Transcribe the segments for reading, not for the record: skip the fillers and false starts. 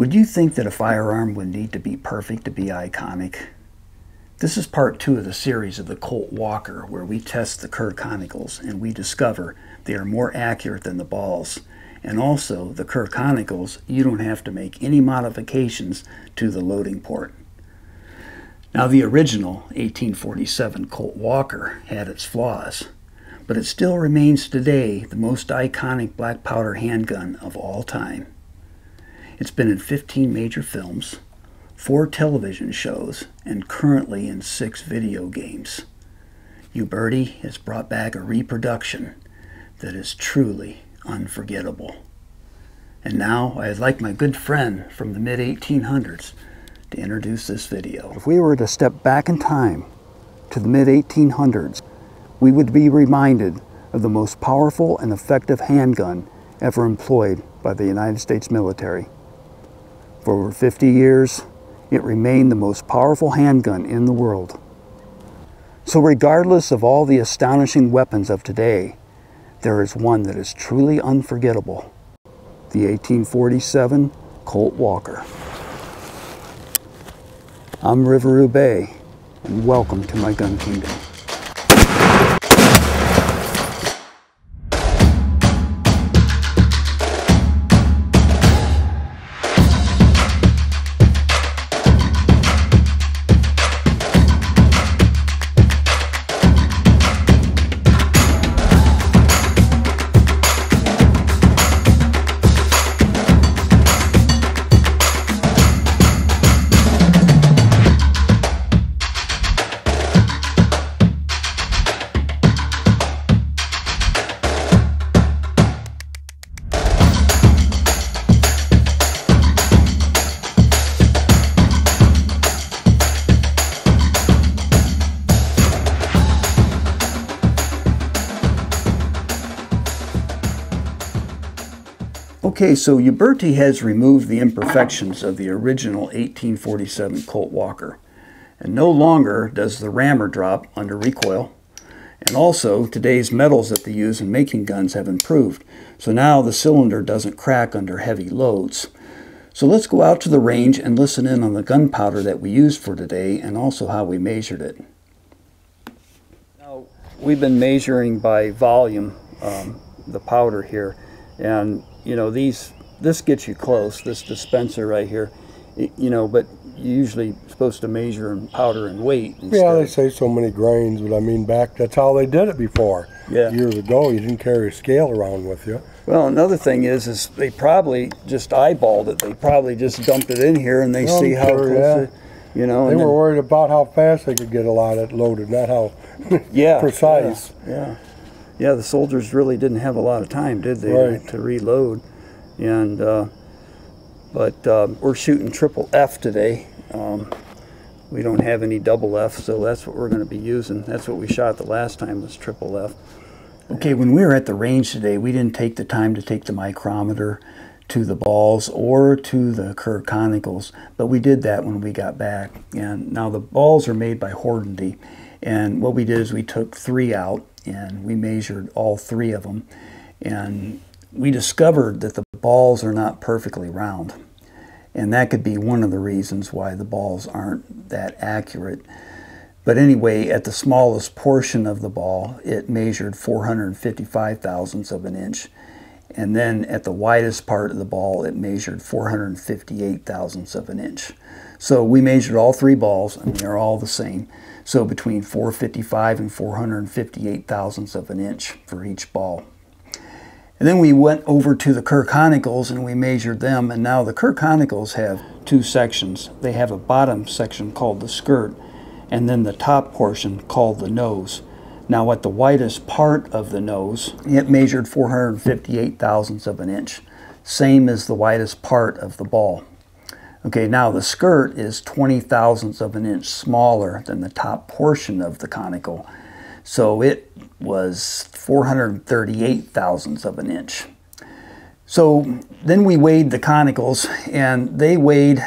Would you think that a firearm would need to be perfect to be iconic? This is part 2 of the series of the Colt Walker, where we test the Kerr conicals and we discover they are more accurate than the balls. And also, the Kerr conicals, you don't have to make any modifications to the loading port. Now, the original 1847 Colt Walker had its flaws, but it still remains today the most iconic black powder handgun of all time. It's been in 15 major films, 4 television shows, and currently in 6 video games. Uberti has brought back a reproduction that is truly unforgettable. And now I'd like my good friend from the mid-1800s to introduce this video. If we were to step back in time to the mid-1800s, we would be reminded of the most powerful and effective handgun ever employed by the United States military. For over 50 years, it remained the most powerful handgun in the world. So regardless of all the astonishing weapons of today, there is one that is truly unforgettable: the 1847 Colt Walker. I'm Riveroo Bay, and welcome to my gun kingdom. Okay, so Uberti has removed the imperfections of the original 1847 Colt Walker. And no longer does the rammer drop under recoil. And also, today's metals that they use in making guns have improved. So now the cylinder doesn't crack under heavy loads. So let's go out to the range and listen in on the gunpowder that we used for today and also how we measured it. Now, we've been measuring by volume the powder here. And you know, this gets you close, this dispenser right here, you know, but you're usually supposed to measure in powder and weight instead. Yeah, they say so many grains, but I mean, that's how they did it before. Yeah. Years ago, you didn't carry a scale around with you. Well, another thing is they probably just eyeballed it. They probably just dumped it in here and they see how close it, you know. They were worried about how fast they could get a lot of it loaded, not how precise. Yeah. Yeah, the soldiers really didn't have a lot of time, did they, right, to reload? And but we're shooting triple F today. We don't have any double F, so that's what we're going to be using. That's what we shot the last time, was triple F. Okay, when we were at the range today, we didn't take the time to take the micrometer to the balls or to the Kerr conicals, but we did that when we got back. And now the balls are made by Hornady, and what we did is we took 3 out and we measured all 3 of them, and we discovered that the balls are not perfectly round, and that could be one of the reasons why the balls aren't that accurate. But anyway, at the smallest portion of the ball, it measured 455 thousandths of an inch, and then at the widest part of the ball, it measured 458 thousandths of an inch. So we measured all 3 balls, and they're all the same. So between 455 and 458 thousandths of an inch for each ball. And then we went over to the Kerr conicals and we measured them, and now the Kerr conicals have 2 sections. They have a bottom section called the skirt, and then the top portion called the nose. Now at the widest part of the nose, it measured 458 thousandths of an inch, same as the widest part of the ball. Okay, now the skirt is 20 thousandths of an inch smaller than the top portion of the conical. So it was 438 thousandths of an inch. So then we weighed the conicals, and they weighed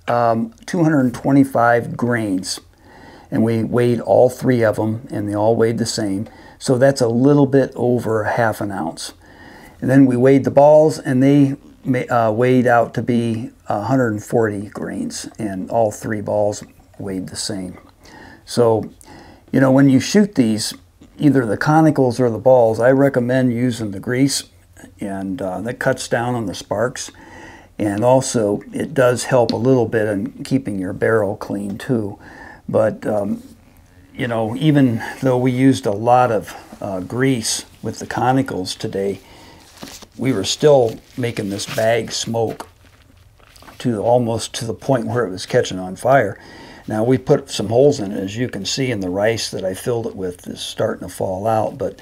225 grains. And we weighed all 3 of them, and they all weighed the same. So that's a little bit over ½ an ounce. And then we weighed the balls, and they weighed out to be 140 grains, and all 3 balls weighed the same. So, you know, when you shoot these, either the conicals or the balls, I recommend using the grease, and that cuts down on the sparks. And also, it does help a little bit in keeping your barrel clean too. But, you know, even though we used a lot of grease with the conicals today, we were still making this bag smoke to almost to the point where it was catching on fire. Now, we put some holes in it, as you can see, in the rice that I filled it with is starting to fall out. But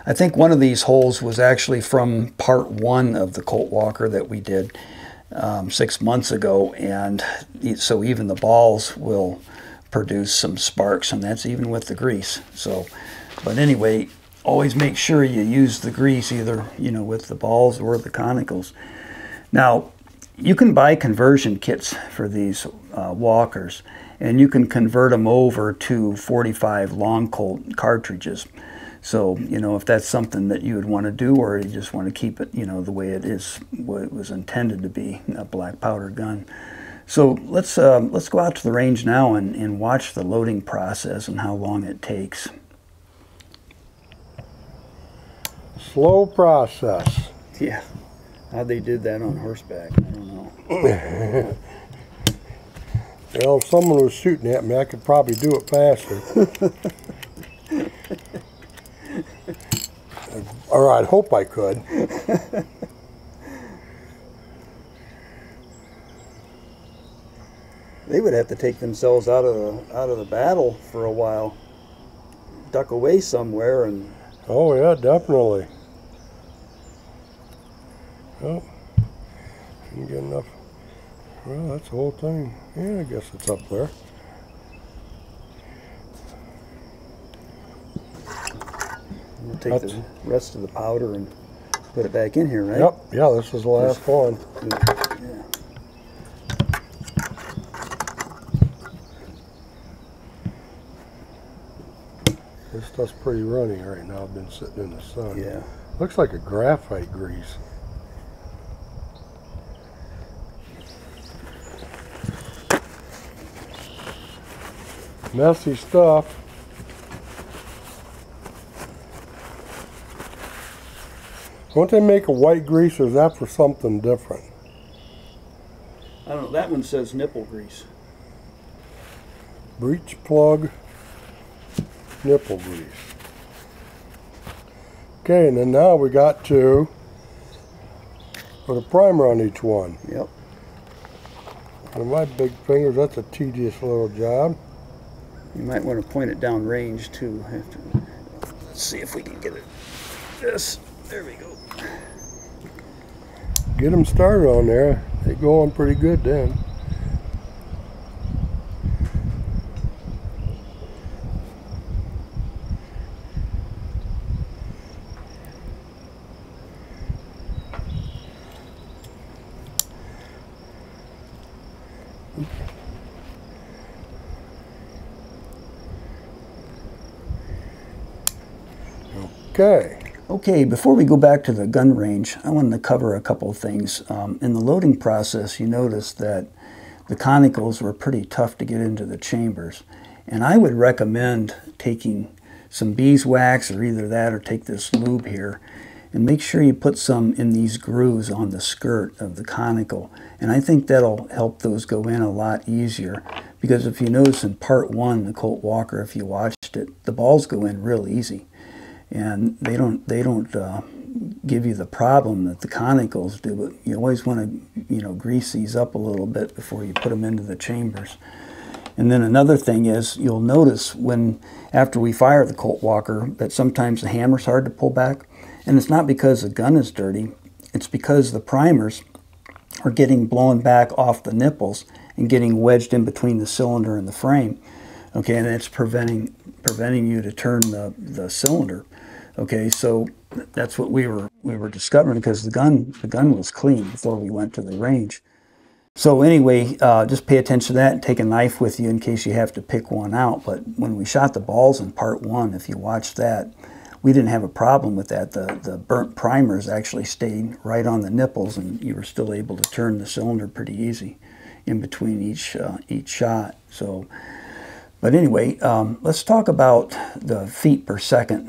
I think one of these holes was actually from part 1 of the Colt Walker that we did 6 months ago, and so even the balls will produce some sparks, and that's even with the grease. So, but anyway, always make sure you use the grease, either, you know, with the balls or the conicals. Now, you can buy conversion kits for these walkers, and you can convert them over to 45 long Colt cartridges. So, you know, if that's something that you would want to do, or you just want to keep it, you know, the way it is, what it was intended to be, a black powder gun. So let's go out to the range now and watch the loading process and how long it takes. Slow process. Yeah, how they did that on horseback, I don't know. Well, if someone was shooting at me, I could probably do it faster. Or I'd hope I could. They would have to take themselves out of the battle for a while, duck away somewhere, and. Oh yeah, definitely. Oh, didn't get enough. Well, that's the whole thing. Yeah, I guess it's up there. We'll take the rest of the powder and put it back in here, right? Yep. Yeah, this is the last one. Yeah. This stuff's pretty runny right now. I've been sitting in the sun. Yeah. Looks like a graphite grease. Messy stuff. Won't they make a white grease, or is that for something different? I don't know. That one says nipple grease. Breech plug, nipple grease. Okay, and then now we got to put a primer on each one. Yep. And my big fingers, that's a tedious little job. You might want to point it down range too. Let's see if we can get it. Yes, there we go. Get them started on there. They go on pretty good then. Okay, before we go back to the gun range, I wanted to cover a couple of things. In the loading process, you notice that the conicals were pretty tough to get into the chambers. And I would recommend taking some beeswax, or either that or take this lube here, and make sure you put some in these grooves on the skirt of the conical. And I think that'll help those go in a lot easier, because if you notice in part 1, the Colt Walker, if you watched it, the balls go in real easy. And they don't give you the problem that the conicals do, but you always want to, you know, grease these up a little bit before you put them into the chambers. And then another thing is, you'll notice after we fire the Colt Walker, that sometimes the hammer's hard to pull back, and it's not because the gun is dirty, it's because the primers are getting blown back off the nipples and getting wedged in between the cylinder and the frame. Okay, and it's preventing you to turn the cylinder. Okay, so that's what we were discovering, because the gun was clean before we went to the range. So anyway, just pay attention to that and take a knife with you in case you have to pick one out. But when we shot the balls in part 1, if you watch that, we didn't have a problem with that. The burnt primers actually stayed right on the nipples, and you were still able to turn the cylinder pretty easy in between each shot. So, but anyway, let's talk about the feet per second,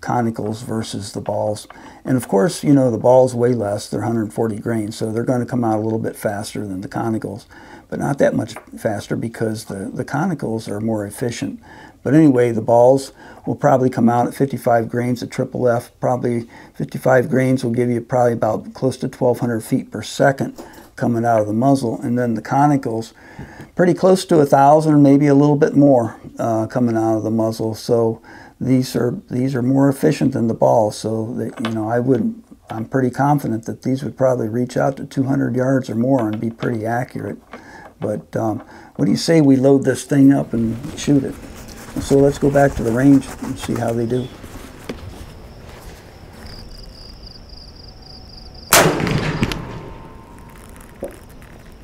conicals versus the balls. And of course, you know, the balls weigh less. They're 140 grains, so they're going to come out a little bit faster than the conicals, but not that much faster because the conicals are more efficient. But anyway, the balls will probably come out at 55 grains at triple F. Probably 55 grains will give you probably about close to 1,200 feet per second coming out of the muzzle. And then the conicals, pretty close to 1,000, maybe a little bit more coming out of the muzzle. So these are more efficient than the balls. So that, you know, I'm pretty confident that these would probably reach out to 200 yards or more and be pretty accurate. But what do you say we load this thing up and shoot it? So let's go back to the range and see how they do.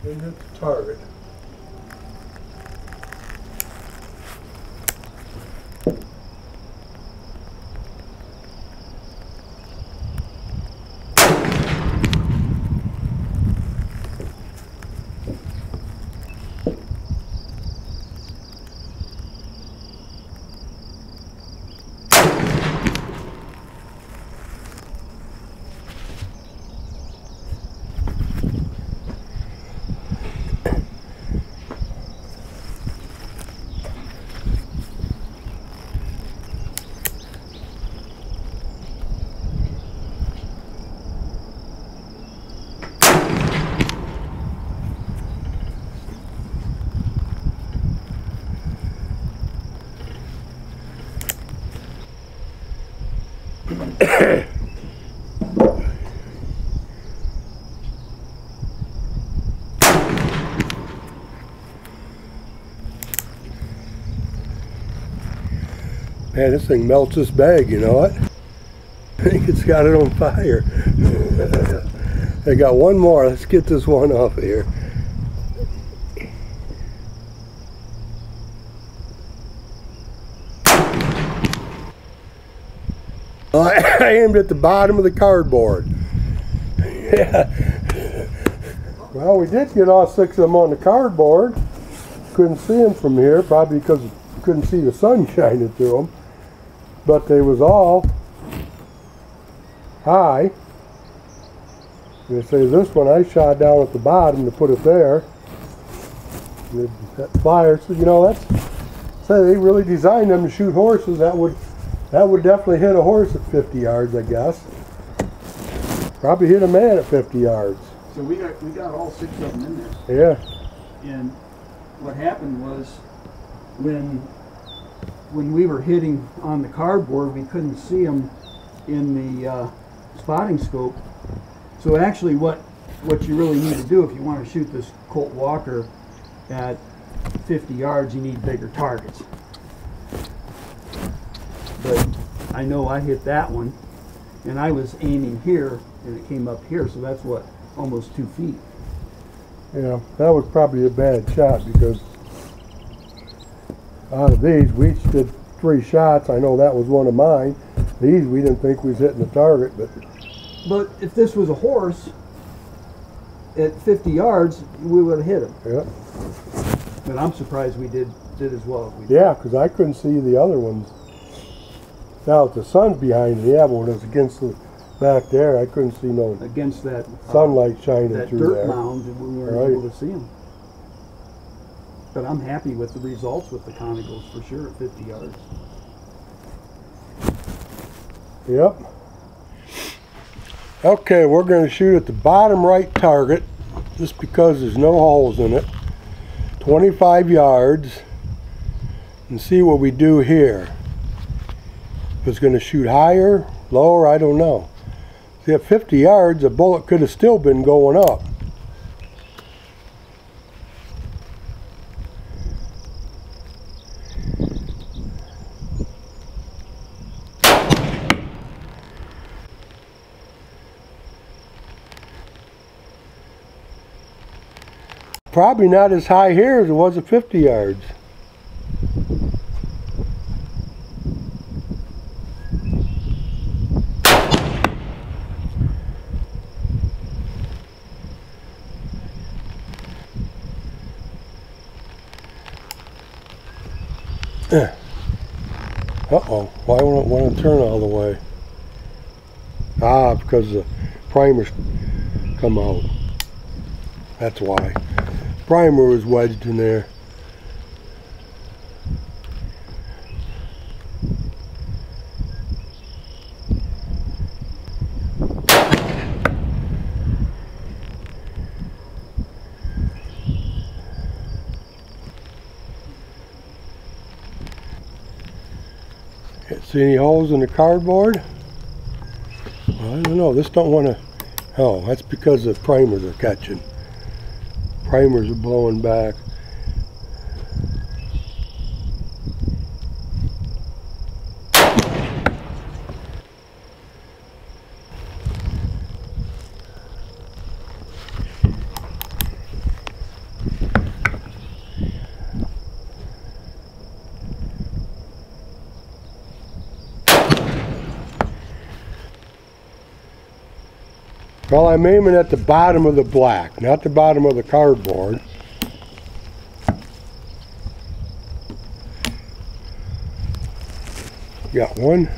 And hit the target. Man, this thing melts this bag, you know what? I think it's got it on fire. I got one more. Let's get this one off of here. I aimed at the bottom of the cardboard. Yeah. Well, we did get all 6 of them on the cardboard. Couldn't see them from here, probably because we couldn't see the sun shining through them. But they was all high. They say this one I shot down at the bottom to put it there. That flyer, so you know, that's say they really designed them to shoot horses. That would definitely hit a horse at 50 yards, I guess. Probably hit a man at 50 yards. So we got all 6 of them in there. Yeah. And what happened was when we were hitting on the cardboard, we couldn't see them in the spotting scope. So actually what you really need to do if you want to shoot this Colt Walker at 50 yards, you need bigger targets. But I know I hit that one, and I was aiming here, and it came up here, so that's what, almost 2 feet. Yeah, that was probably a bad shot because out of these, we each did 3 shots. I know that was one of mine. These, we didn't think we was hitting the target, But if this was a horse, at 50 yards, we would have hit him. Yeah. But I'm surprised we did as well as we did. Yeah, because I couldn't see the other ones. Now, if the sun's behind me, yeah, but when it was against the back there, I couldn't see no Against that sunlight shining that through dirt there. mound, and we weren't able to see them. But I'm happy with the results with the conicals for sure at 50 yards. Yep. Okay, we're going to shoot at the bottom right target, just because there's no holes in it. 25 yards, and see what we do here. If it's going to shoot higher, lower, I don't know. See, at 50 yards, a bullet could have still been going up. Probably not as high here as it was at 50 yards. Uh-oh, why won't it want to turn all the way? Ah, because the primer's come out. That's why. Primer was wedged in there. See any holes in the cardboard? Well, I don't know. This don't want to. Oh, that's because the primers are catching. Primers are blowing back. Well, I'm aiming at the bottom of the black, not the bottom of the cardboard. Got one.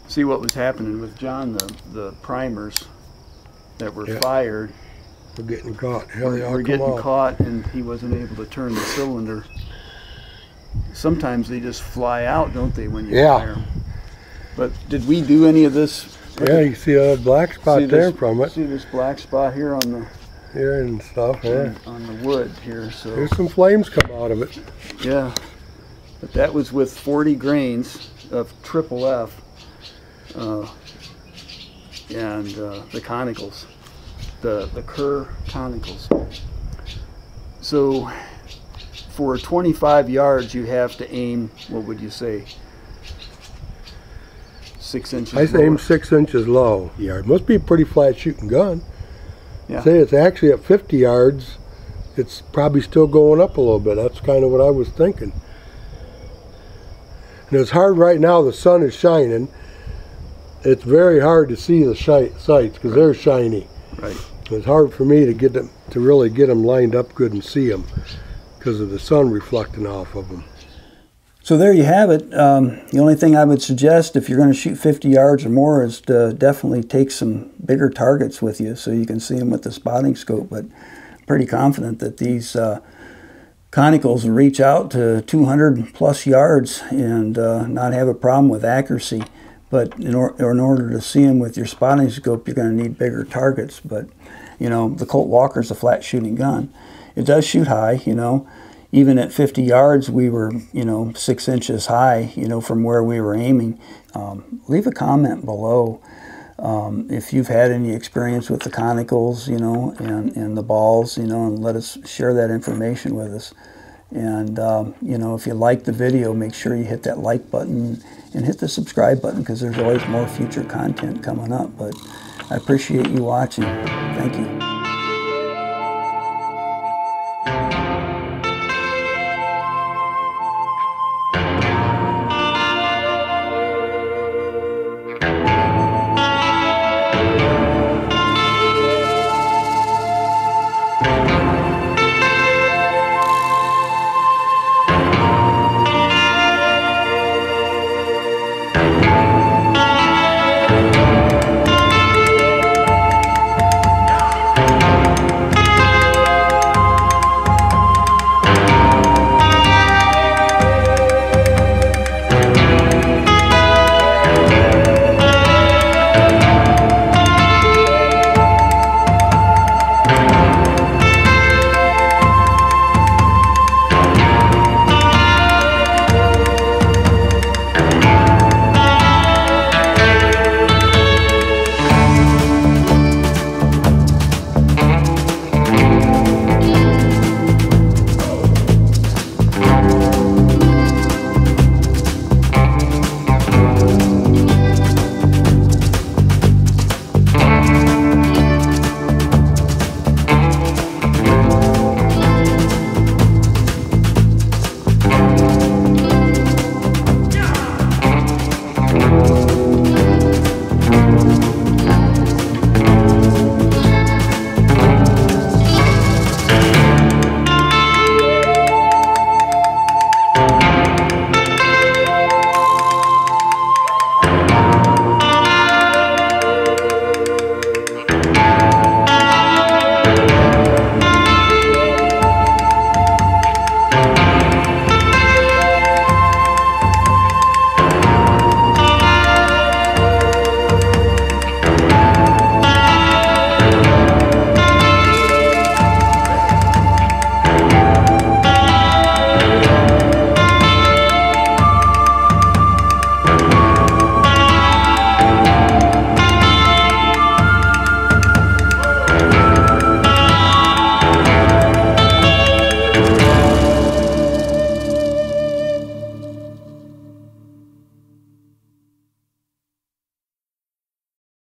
See what was happening with John, the primers that were fired. We're getting caught. We're getting caught, and he wasn't able to turn the cylinder. Sometimes they just fly out, don't they, when you fire them? But did we do any of this? Yeah, you see a black spot there from it. See this black spot here on the here and stuff. Yeah, on the wood here. So there's some flames come out of it. Yeah, but that was with 40 grains of triple F. And the conicals, the Kerr conicals. So for 25 yards you have to aim, what would you say, 6 inches I aim 6 inches low. Yeah, it must be a pretty flat shooting gun. Yeah. Say it's actually at 50 yards, it's probably still going up a little bit. That's kind of what I was thinking. And it's hard right now, the sun is shining. It's very hard to see the sights because they're shiny. Right. It's hard for me to get them, to really get them lined up good and see them because of the sun reflecting off of them. So there you have it. The only thing I would suggest if you're going to shoot 50 yards or more is to definitely take some bigger targets with you so you can see them with the spotting scope. But I'm pretty confident that these conicals will reach out to 200 plus yards and not have a problem with accuracy. But in order to see them with your spotting scope, you're going to need bigger targets. But, you know, the Colt Walker is a flat shooting gun. It does shoot high, you know. Even at 50 yards, we were, you know, 6 inches high, you know, from where we were aiming. Leave a comment below if you've had any experience with the conicals, you know, and the balls, you know, and let us share that information with us. And, you know, if you like the video, make sure you hit that like button and hit the subscribe button because there's always more future content coming up. But I appreciate you watching. Thank you.